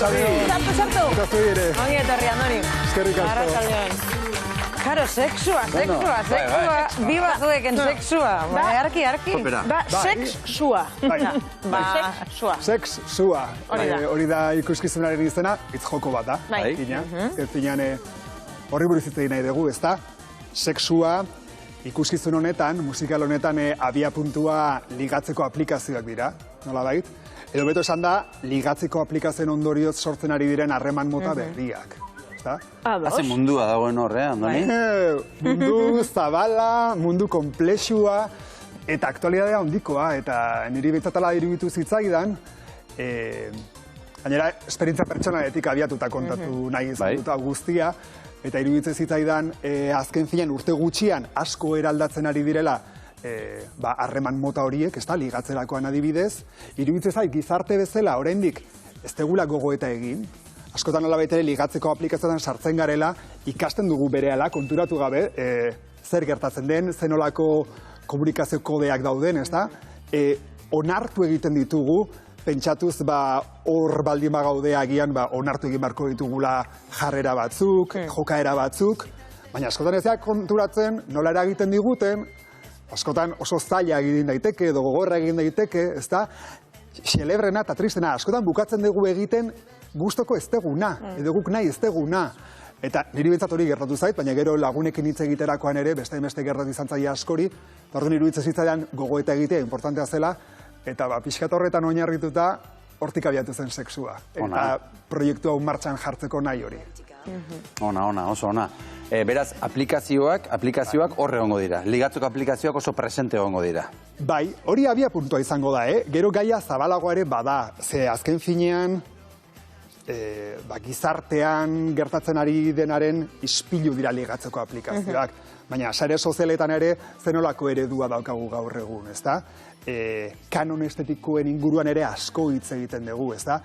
Xabi. Sartu. Eta zui ere. Ongi etorri, Andoni. Eskerrik asko. Arratsaldeon. Karo, sexua. Biba zueken sexua. Arki. Sexua. Sexua. Hori da ikuskizunaren izena, hitz joko bat da. Bai. Zinean horri buruz hitz egin nahi dugu, ezta? Sexua, ikuskizun honetan, musikal honetan abiapuntua ligatzeko aplikazioak dira, nolabait? Edo beto esan da, ligatzeko aplikazioen ondorioz sortzen ari diren harreman mota berriak. Haze mundua dagoen horre, Andoni? Mundu zabala, mundu komplexua, eta aktualidadea handikoa, eta niri betzatala iruditu zitzaidan, gainera, esperientzia pertsonaetik abiatuta kontatu nahi izan dut guztia, eta iruditzen zitzaidan, azken finean urte gutxian asko eraldatzen ari direla harreman mota horiek, ez da, ligatzerakoan adibidez, iruditzen zait gizarte bezala, oraindik ez tegula gogoeta egin, askotan alabait ere ligatzeko aplikazioetan sartzen garela, ikasten dugu berehala, konturatu gabe, zer gertatzen den, zenolako komunikazio kodeak dauden, ez da? Onartu egiten ditugu, pentsatuz hor baldin bagaude agian onartu egin barko ditugula jarrera batzuk, jokaera batzuk, baina askotan ez da konturatzen nola eragiten diguten, askotan oso zaila egin daiteke, edo gogorra egin daiteke, ez da? Xelebrena eta tristena, askotan bukatzen dugu egiten gustoko ez deguna, edo guk nahi ez deguna. Eta niri bentsat hori gertatu zait, baina gero lagunekin hitz egiterakoan ere, beste gertatu izan zaila askori, orduan iruditzen zitzaidan gogoeta egitea importantea zela, eta pixkat horretan oinarrituta hortik abiatu zen sexua. Eta proiektu hau martxan jartzeko nahi hori. Ona, oso ona. Beraz, aplikazioak horre egongo dira. Ligatzeko aplikazioak oso presente egongo dira. Bai, hori abia puntua izango da, Gero gaia zabalagoa ere bada. Ze azken finean, gizartean gertatzen ari denaren ispilu dira ligatzeko aplikazioak. Baina, sare sozialetan ere, zenolako eredua daukagu gaur egun, ezta? Kanon estetikoen inguruan ere asko hitz egiten dugu, ezta?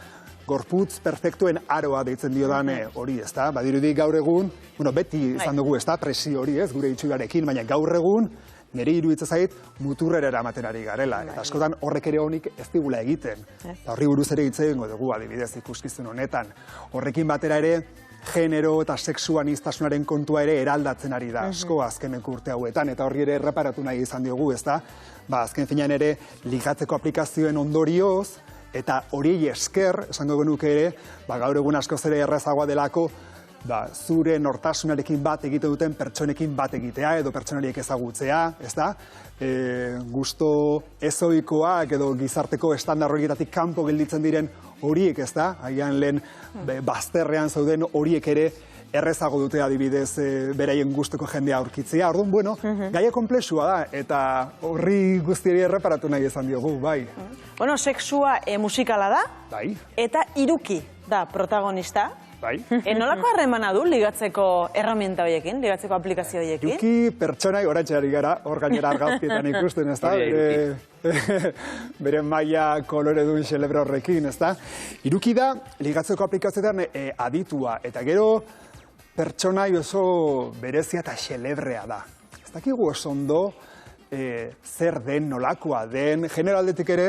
Gorputz perfektuen aroa deitzen diodan hori, ezta? Badirudi gaur egun, beti izan dugu, ezta? Presio hori, ez, gure itxurarekin, baina gaur egun, nire iruditzen zait, muturrera eramaten ari garela. Eta askotan horrek ere honik ez digula egiten. Eta horri buruz ere hitz egingo dugu, adibidez ikuskizun honetan. Horrekin batera ere, genero eta sexuanistasunaren kontua ere eraldatzen ari da asko azkeneko urte hauetan, eta horri ere erreparatu nahi izan diogu, ezta? Azken finean ere, ligatzeko aplikazioen ondorioz, eta hori esker, esango genuke ere, gaur egun askoz ere errazagoa delako, zure nortasunarekin bat egite duten pertsonekin bat egitea, edo pertsonariek ezagutzea, ezta? Gusto ezoikoak edo gizarteko estandar horietatik kanpo gelditzen diren horiek, ezta? Agian lehen bazterrean zauden horiek ere errezago dute adibidez beraien gustoko jendea aurkitzea. Orduan, gaia komplexua da, eta horri guztiari erreparatu nahi izan diogu, bai. Sexua musikala da, eta iruki da protagonista. Bai. Nolako harremana du ligatzeko erramienta horiekin, ligatzeko aplikazio horiekin? Iruki pertsonai oraintzeari gara, hor gainera argazkietan ikusten, ezta? Bere maila koloredun xelebre horrekin, ezta? Iruki da ligatzeko aplikazioetan aditua, eta gero pertsonai oso berezia eta xelebrea da. Ez dakigu oso ondo zer den, nolakoa den, generaldetik ere,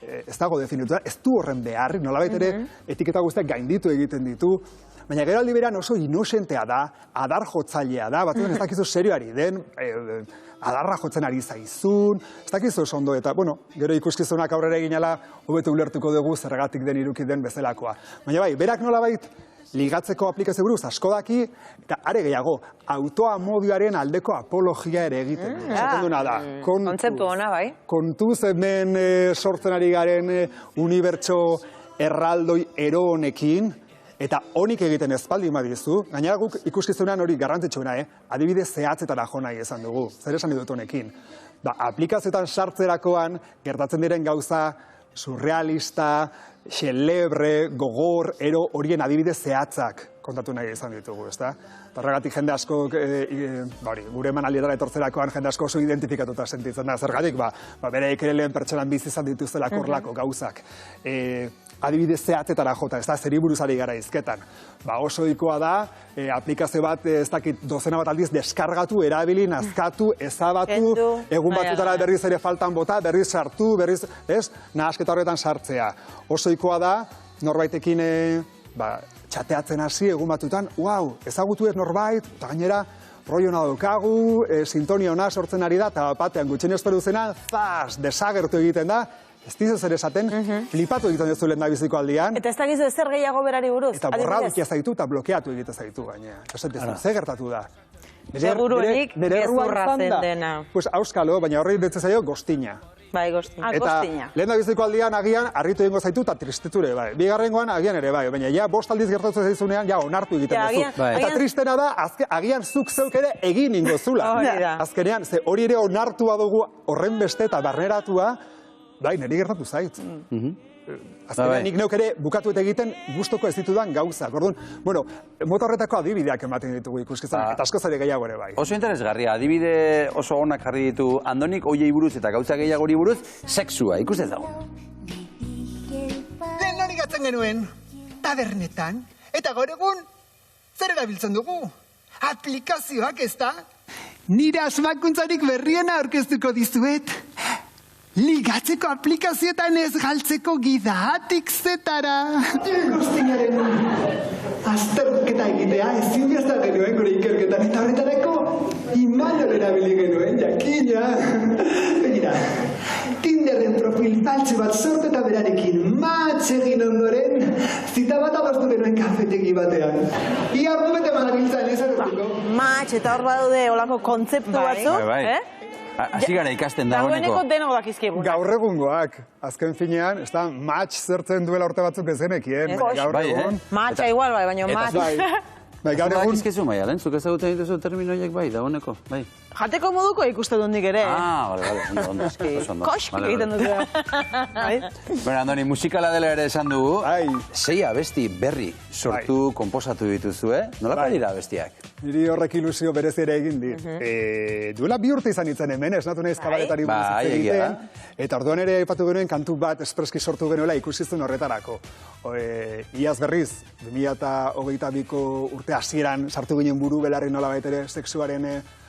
ez dago definitua, ez du horren beharri, nolabait ere etiketa guztiak gainditu egiten ditu, baina gero aldi berean oso inosentea da, adar jotzailea da, batzutan ez dakizu serioari den, adarra jotzen ari zaizun, ez dakizu oso ondo, eta, gero ikuskizunak aurrera eginala, hobeto ulertuko dugu zergatik den iruki den bezalakoa. Baina bai, berak nolabait ligatzeko aplikazio buruz asko daki, eta are gehiago, autoamodioaren aldeko apologia ere egiten. Esaten duena da. Kontzeptu ona, bai. Kontuz hemen sortzen ari garen unibertso erraldoi ero honekin, eta honik egiten ezpaldi badizu, gainera guk ikuskizunean hori garrantzitsuena, adibidez zehatzetara jo nahi esan dugu. Zer esan dut honekin? Aplikazioetan sartzerakoan gertatzen diren gauza surrealista, xelebre, gogor, ero horien adibidez zehatzak kontatu nahi izan ditugu, ezta? Horregatik jende asko, gure emanaldietara etortzerakoan jende asko oso identifikatuta sentitzen da. Zergatik, bereik ere lehen pertsonan bizi izan dituztelako horrelako gauzak. Adibidez zehatzetara jota, ez da, zeri buruz ari gara hizketan. Oso ohikoa da, aplikazio bat, ez dakit, dozena bat aldiz deskargatu, erabili, nazkatu, ezabatu, egun batzutara berriz ere faltan bota, berriz sartu, berriz, ez, nahasketa horretan sartzea. Oso ohikoa da, norbaitekin txateatzen hasi egun batutan, ezagutu ez norbait, eta gainera, rollo na daukagu, sintonia ona sortzen ari da, eta batean gutxen espero zena, desagertu egiten da, ez dizu zer esaten, flipatu egiten duzu lehen da biziko aldian. Eta ez da gizu ezer gehiago berari buruz? Eta borratu ikia zaitu eta blokeatu egiten zaitu gainea. Zer gertatu da? Seguruenik gezurra zen dena. Pues auskalo, baina horri ditzen zaio goztina. Bai, goztina. Eta lehen da biziko aldian agian harritu egingo zaitu eta tristeture, bai. Bigarrengoan agian ere, bai. Baina ja, 5 aldiz gertatzen zaizunean, ja, onartu egiten duzu. Eta tristena da, agian zuk zeuk ere egin ingozula. Azkenean, ze hori ere onartua dugu horren beste eta barneratua, bai, niri gertatu zait. Azkenean nik neuk ere bukatu eta egiten gustoko ez ditudan gauzak. Orduan, bueno, mota horretako adibideak ematen ditugu ikuskizunak, eta asko zare gehiago ere bai. Oso interesgarria, adibide oso onak jarri ditu Andonik, hoiei buruz eta gauza gehiagori buruz, sexua, ikusten dago. Lehen hori gatzen genuen, tabernetan, eta gaur egun, zer erabiltzen dugu? Aplikazioak ez da? Nire asmakuntzarik berriena aurkeztuko dizuet. Ligatzeko aplikazioetan ez galtzeko gidatik zetara. Guztiaren azterketa egitea ezinbestan genuen gure ikerketan. Eta horretarako imanol erabili genuen, jakina. Begira, Tinderren profil faltsu bat sortu eta berarekin match egin ondoren, zita bat adostu genuen kafetegi batean. Ia ordu bete manabiltzan ez erretuko. Match eta hor badaude olako kontzeptu batzu, Hasi gara ikasten dagoeneko. Dagoeneko denok dakizkigunak. Gaur egungoak, azken finean, ez da, match zertzen duela urte batzuk ez genekien. Gaur egun. Matcha igual bai, baina match. Bai, gaur egun. Bakizkizu maia, lehen, zuk ezagutzen dituzu terminoiek bai, dagoeneko, bai. Jateko moduko ikusten dut nik ere. Ondo. Kosk egiten dut. Bueno, Andoni, musikala dela ere esan dugu. 6 abesti berri sortu, konposatu dituzu, Nolako dira abestiak? Niri horrek ilusio berez ere egin dit. Duela 2 urte izan nintzen hemen, esnatu nahiz kabaretari buruz egiten. Eta orduan ere aipatu genuen kantu bat espreski sortu genuela ikusizun horretarako. Iaz berriz, 2022ko urte hasieran sartu ginen buru belarri nolabait ere sexuaren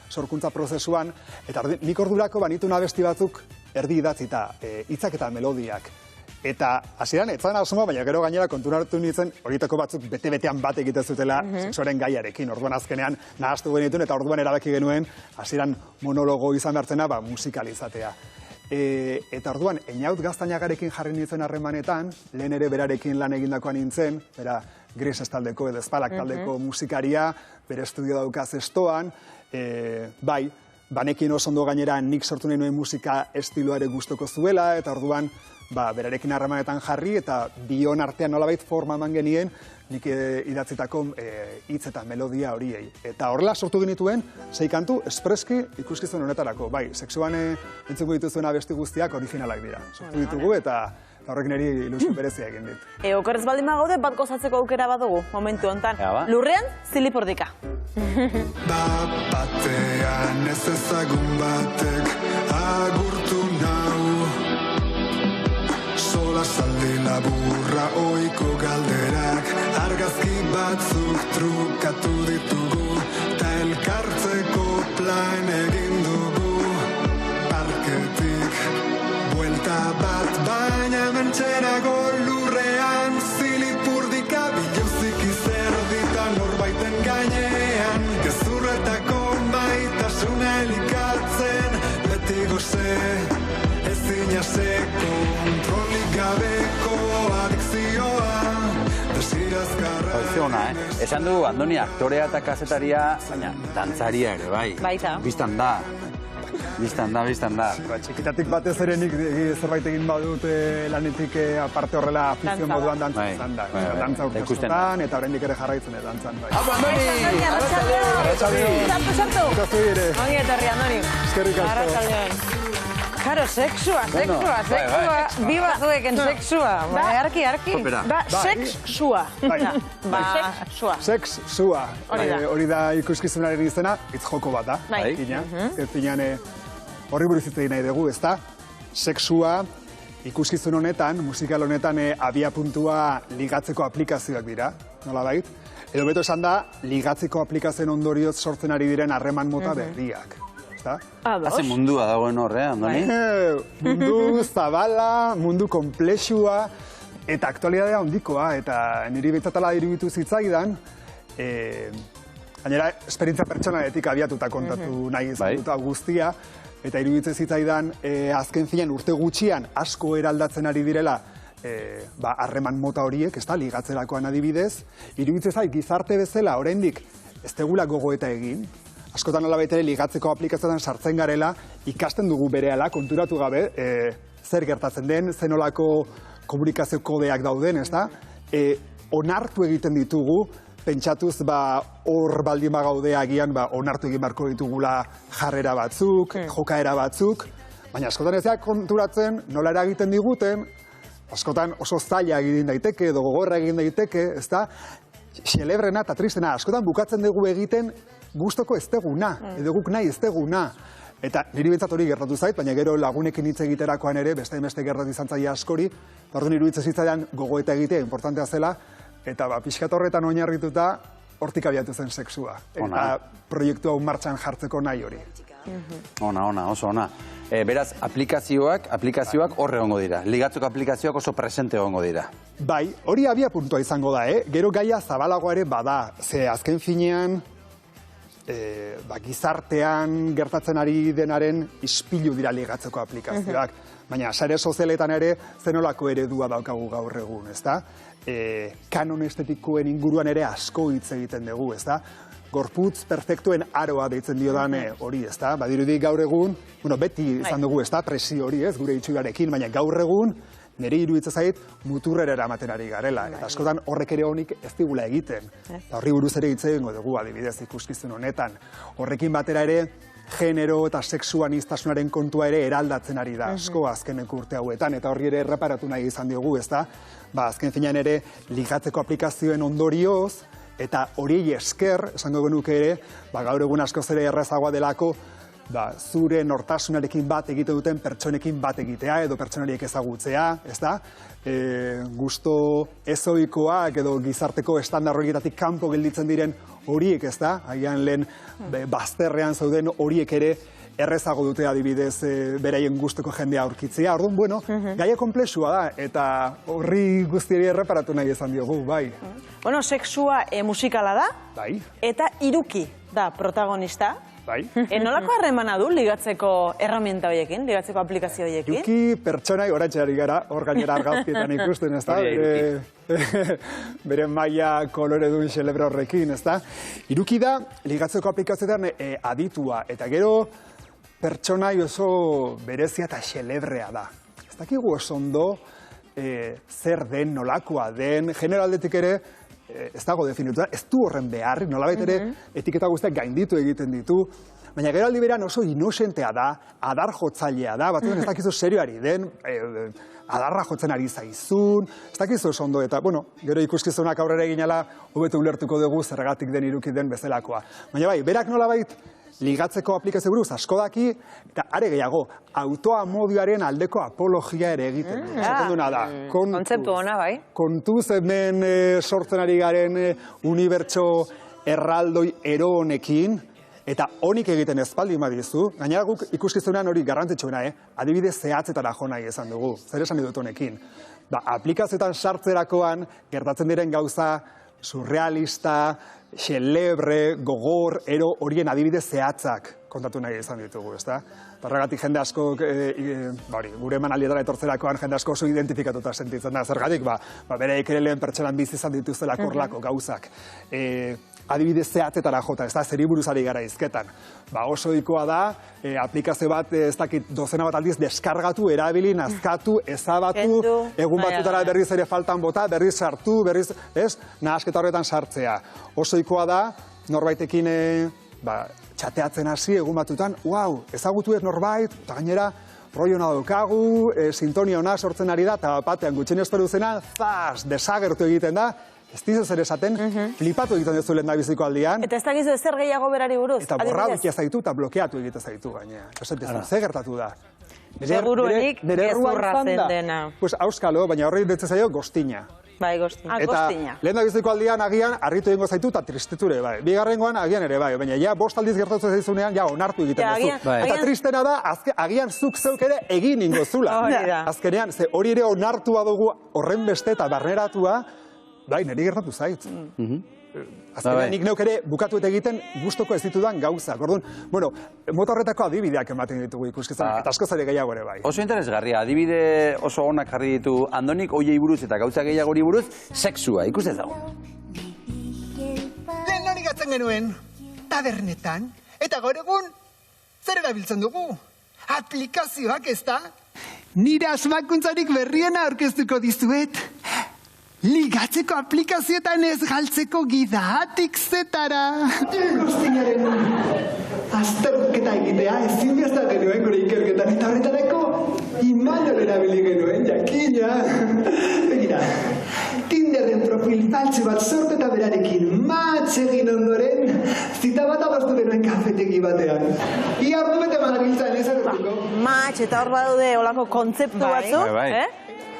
sorkuntza prozesuan, eta nik ordurako banitu abesti batzuk erdi idatzita, hitzak eta melodiak. Eta hasieran etzan asmoa, baina gero gainera konturatu nintzen horietako batzuk bete-betean bat egiten zutela sexuaren gaiarekin. Orduan azkenean nahastu genituen eta orduan erabaki genuen hasieran monologo izan behartzena musikalizatea. Eta orduan, Einaut Gaztainagarekin jarri nintzen harremanetan, lehen ere berarekin lan egindakoan nintzen, bera Grises taldeko edo Espalak taldeko musikaria, bere estudio daukaz estoan, bai, banekin oso ondo gainera nik sortu nahi nuen musika estiloa ere gustoko zuela, eta orduan, berarekin harremanetan jarri, eta bion artean nolabait forma eman genien, nik idatzitako hitz eta melodia horiei. Eta horrela sortu genituen, 6 kantu, espreski ikuskizun honetarako. Bai, sexuan entzungo dituzuen abesti guztiak originalak dira. Sortu ditugu eta horrek niri ilusio berezia egin dit. Okerrez baldin bagaude, bat gozatzeko aukera badugu, momentu honetan. Lurrean, zilipordika. Batean ez ezagun batek agurtu nau, sola zaldi laburra oiko galderak, argazki batzuk trukatu ditugu, ta elkartzeko plan egin dugu, parketik buelta bat, baina mentxerago lurrean, zilipurdika biluzik izerdita norbaiten gainean, gezurretako maitasuna elikatzen, beti goze, ezina ze kontrolik gabeko adikzioa, desirazgarra. Esan du, Andoni, aktorea eta kazetaria, baina dantzaria ere, bai. Baita. Bistan da. Txikitatik batez ere nik zerbait egin badut lanetik aparte horrela afizio moduan dantza izan da. Dantza urtesutan eta oraindik ere jarraitzen dantzan. Andoni, arratsaldeon. Sartu. Ongi etorri, Andoni. Eskerrik asko. Karo, sexua. Bi batzueken sexua. Arki. Sexua. Sexua. Hori da ikuskizunaren izena, hitz joko bat da. Ezpinean horri buruz hitz egin nahi dugu, ezta? Sexua ikuskizun honetan, musikal honetan abia puntua ligatzeko aplikazioak dira, nolabait? Edo beto esan da, ligatzeko aplikazioen ondorioz sortzen ari diren harreman mota berriak. Haze mundua dagoen horre, Andoni? Mundu zabala, mundu komplexua, Eta aktualidadea handikoa, eta niri bintzatala iruditu zitzaidan, gainera, esperientzia pertsonaletik abiatuta kontatu nahi izanuta guztia, eta iruditzen zitzaidan, azken finean urte gutxian asko eraldatzen ari direla, harreman mota horiek, ligatzerakoan adibidez, iruditzen zait gizarte bezala, oraindik ez tegula gogoeta egin, askotan nolabait ere ligatzeko aplikazioetan sartzen garela, ikasten dugu berehala, konturatu gabe, zer gertatzen den, zenolako komunikazio kodeak dauden, onartu egiten ditugu, pentsatuz hor baldin bagaude agian onartu egin beharko ditugula jarrera batzuk, jokaera batzuk, baina askotan ez konturatzen nola eragiten diguten, askotan oso zaila egin daiteke edo gogorra egin daiteke, xelebrena eta tristena, askotan bukatzen dugu egiten gustoko ez deguna, edo guk nahi ez deguna. Eta niri bintzat hori gertatu zait, baina gero lagunekin hitz egiterakoan ere, beste gertatu izan zaila askori, orduan iruditzen zitzaidan gogoeta egitea importantea zela, eta pixkat horretan oinarrituta hortik abiatu zen sexua. Eta proiektu hau martxan jartzeko nahi hori. Ona, oso ona. Beraz, aplikazioak horre egongo dira. Ligatzeko aplikazioak oso presente egongo dira. Bai, hori abia puntua izango da, gero gaia zabalagoa ere bada. Ze azken finean, gizartean gertatzen ari denaren ispilu dira ligatzeko aplikazioak. Baina sare sozialetan ere zenolako eredua daukagu gaur egun, ezta? Kanon estetikoen inguruan ere asko hitz egiten dugu, ezta? Gorputz perfektuen aroa deitzen diodan hori, ezta? Badirudi gaur egun, beti izan dugu, ezta? Presio hori, ez, gure itxurarekin, baina gaur egun nire iruditzen zait muturrera eramaten ari garela. Eta askotan horrek ere honik ez digula egiten. Horri buruz ere hitz egingo dugu, adibidez, ikuskizun honetan. Horrekin batera ere, genero eta sexuanistasunaren kontua ere eraldatzen ari da asko azkeneko urte hauetan, eta horri ere erreparatu nahi izan diogu, ezta? Azken finean ere, ligatzeko aplikazioen ondorioz, eta hori esker, esango genuke ere, gaur egun askoz ere errazagoa delako, zure nortasunarekin bat egite duten pertsonekin bat egitea, edo pertsonariek ezagutzea, ezta? Gusto ezoikoak edo gizarteko estandar horietatik kanpo gelditzen diren horiek, ezta? Agian lehen bazterrean zauden horiek ere errezago dute adibidez beraien gustoko jendea aurkitzea. Orduan, gaia komplexua da, eta horri guztiari erreparatu nahi izan diogu, bai. Bueno, sexua musikala da, eta iruki da protagonista. Nolako harremana du ligatzeko erramienta horiekin, ligatzeko aplikazio horiekin? Iruki pertsonai oratxeari gara, hor gainera argazkietan ikusten, ezta? Bere maila koloredun xelebre horrekin, ezta? Iruki da, ligatzeko aplikazioetan aditua, eta gero pertsonai oso berezia eta xelebrea da. Ez dakigu oso ondo zer den, nolakoa den, generaldetik ere, ez dago definituta, ez du horren beharri, nolabait ere etiketa guztiak gainditu egiten ditu, baina gero aldi berean oso inosentea da, adar jotzailea da, batzutan ez dakizu serioari den, adarra jotzen ari zaizun, ez dakizu oso ondo, eta, gero ikuskizunak aurrera eginala, hobeto ulertuko dugu zergatik den iruki den bezalakoa. Baina bai, berak nolabait ligatzeko aplikazio buruz asko daki, eta are gehiago, autoamodioaren aldeko apologia ere egiten. Esaten duena da. Kontzeptu ona, bai. Kontuz hemen sortzen ari garen unibertso erraldoi ero honekin, eta honik egiten ezpaldi badizu, gainera guk ikuskizunean hori garrantzitsuena, adibidez zehatzetara jo nahi esan dugu, zer esan dut honekin. Aplikazioetan sartzerakoan gertatzen diren gauza surrealista, xelebre, gogor, ero horien adibidez zehatzak kontatu nahi izan ditugu, ezta? Horregatik jende asko, gure emanaldietara etortzerakoan jende asko oso identifikatuta sentitzen da, zergatik, bereik ere lehen pertsonan bizi izan dituztela korlako gauzak. Adibidez zehatzetara jota, ez da, zeri buruzari gara izketan. Oso ohikoa da, aplikazio bat, ez dakit, dozena bat aldiz, deskargatu, erabili, nazkatu, ezabatu, egun batutara berriz ere faltan bota, berriz sartu, berriz, ez, nahasketa horretan sartzea. Oso ohikoa da, norbaitekin, txateatzen hasi, egun batutan, ezagutu ez norbait, eta gainera, roi hona daukagu, sintonia hona sortzen ari da, eta batean gutxen esperu zena, desagertu egiten da, ez dizu zer esaten, flipatu egiten duzu lehen da biziko aldian. Eta ez dakizu ezer gehiago berari buruz? Eta borra dukia zaitu eta blokeatu egiten zaitu gainea. Zer gertatu da? Seguruenik gezurra zen dena. Pues auskalo, baina horri ditzen zaio goztina. Bai, goztina. Eta lehen da biziko aldian agian harritu egingo zaitu eta tristeture, bai. Bigarrengoan agian ere, bai. Baina ja, 5 aldiz gertatzen zaizunean, ja, onartu egiten duzu. Eta tristena da, agian zuk zeuk ere egin ingo zula. Azkenean, ze hori ere onartua dugu horren beste eta barneratua, bai, niri gertatu zait. Azkenean, nik neuk ere bukatu eta egiten gustoko ez ditudan gauzak. Orduan, bueno, mota horretako adibideak ematen ditugu ikuskizan, eta askoz ere gehiago ere bai. Oso interesgarria, adibide oso onak jarri ditu Andonik, hoiei buruz eta gauza gehiagori buruz, sexua, ikustez dago. Lehen hori gatzen genuen, tabernetan, eta gaur egun, zer erabiltzen dugu? Aplikazioak ez da? Nire asmakuntzarik berriena aurkeztuko dizuet. Ligatzeko aplikazioetan ez galtzeko gidatik zetara. Guztinaren azterketa egitea ezinbesta genuen gure ikerketan. Eta horretarako imanol erabili genuen, jakina. Begira, Tinderren profil faltsu bat sortu eta berarekin match egin ondoren, zita bat adostu genuen kafetegi batean. Ia ordu bete marabiltzan ez erretuko. Match eta hor badaude olako kontzeptu batzuk,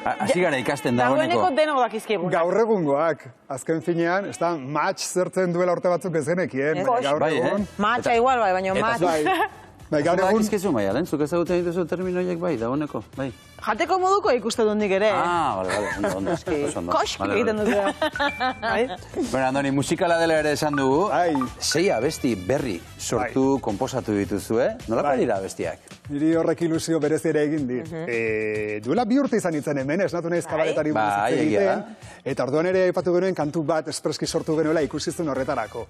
Hasi gara ikasten dagoeneko. Dagoeneko denok dakizkigu. Gaur egungoak, azken finean, ez da, match zertzen duela urte batzuk ez genekien. Gaur egun. Matcha igual bai, baina match. Bai, gaur egun. Dakizkizu, Maialen, zuk ezagutzen dituzu terminoiek bai, dagoeneko, bai. Jateko moduko ikuste dut nik ere. Bale, ondo. Kosk egiten dut. Bueno, Andoni, musikala dela ere esan dugu. 6 abesti berri sortu, konposatu dituzu, Nolako dira abestiak? Niri horrek ilusio berez ere egin dit. Duela 2 urte izan nintzen hemen, esnatu nahiz kabaretari buruz egiten. Eta orduan ere aipatu genuen kantu bat espreski sortu genuela ikusizun horretarako.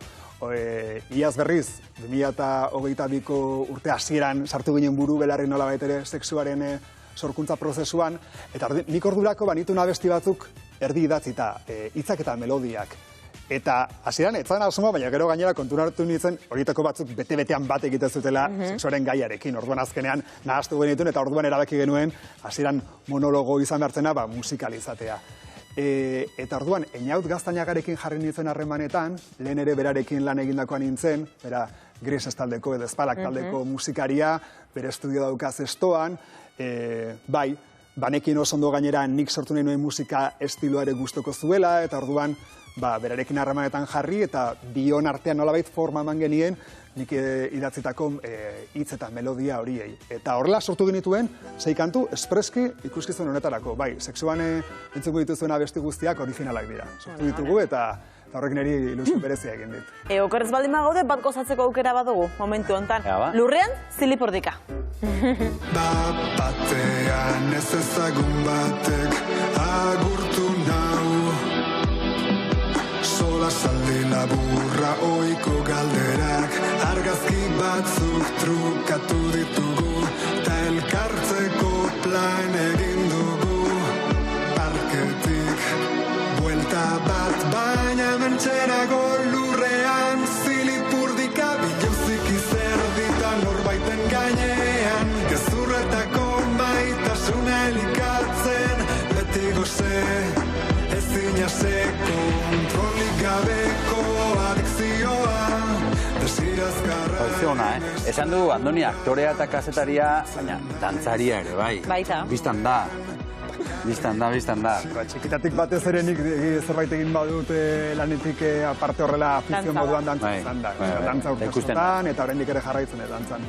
Iaz berriz, 2022ko urte hasieran sartu ginen buru belarri nola baitere sexuaren sorkuntza prozesuan, eta nik ordurako banitun abesti batzuk erdi idatzita, hitzak eta melodiak. Eta hasieran etzan asuma, baina gero gainera konturatu nintzen horietako batzuk bete-betean bat egiten zutela sexuaren gaiarekin. Orduan azkenean nahastu genituen eta orduan erabaki genuen hasieran monologo izan behartzena musikalizatea. Eta orduan, Einaut Gaztainagarekin jarri nintzen harremanetan, lehen ere berarekin lan egindakoan nintzen, bera Grises taldeko edo Espalak taldeko musikaria, bere estudio dauka zestoan, bai, banekin oso ondo gainera nik sortu nahi nuen musika estiloare gustoko zuela, eta orduan, berarekin harremanetan jarri, eta bion artean nolabait forma eman genien, nik idatzitako hitz eta melodia horiei. Eta horrela sortu genituen, 6 kantu espreski ikuskizun honetarako. Bai, sexuan entzuko dituzuen abesti guztiak originalak dira. Sortu ditugu eta horrek niri ilusio berezia egin dit. Okerrez baldin bagaude bat gozatzeko aukera badugu momentu honetan. Lurrean, zilipurdika. Batean ez ezagun batek agurtu nau, sola saldi laburra oiko galderak, argazki batzuk trukatu ditugu, ta elkartzeko plan egin dugu. Parketik buelta bat, baina mentxerago lurrean, zilipurdika biluzik izerdita norbaiten gainean, gezurretako maitasuna elikatzen, beti goze, ezina ze kontrolik gabeko adikzioa, desirazgarra. Esan du, Andoni, aktorea eta kazetaria, baina dantzaria ere, bai. Baita. Bistan da. Txikitatik batez ere nik zerbait egin badut lanetik aparte horrela afizio moduan dantza izan da. Dantza urtesotan eta oraindik ere jarraitzen dantzan.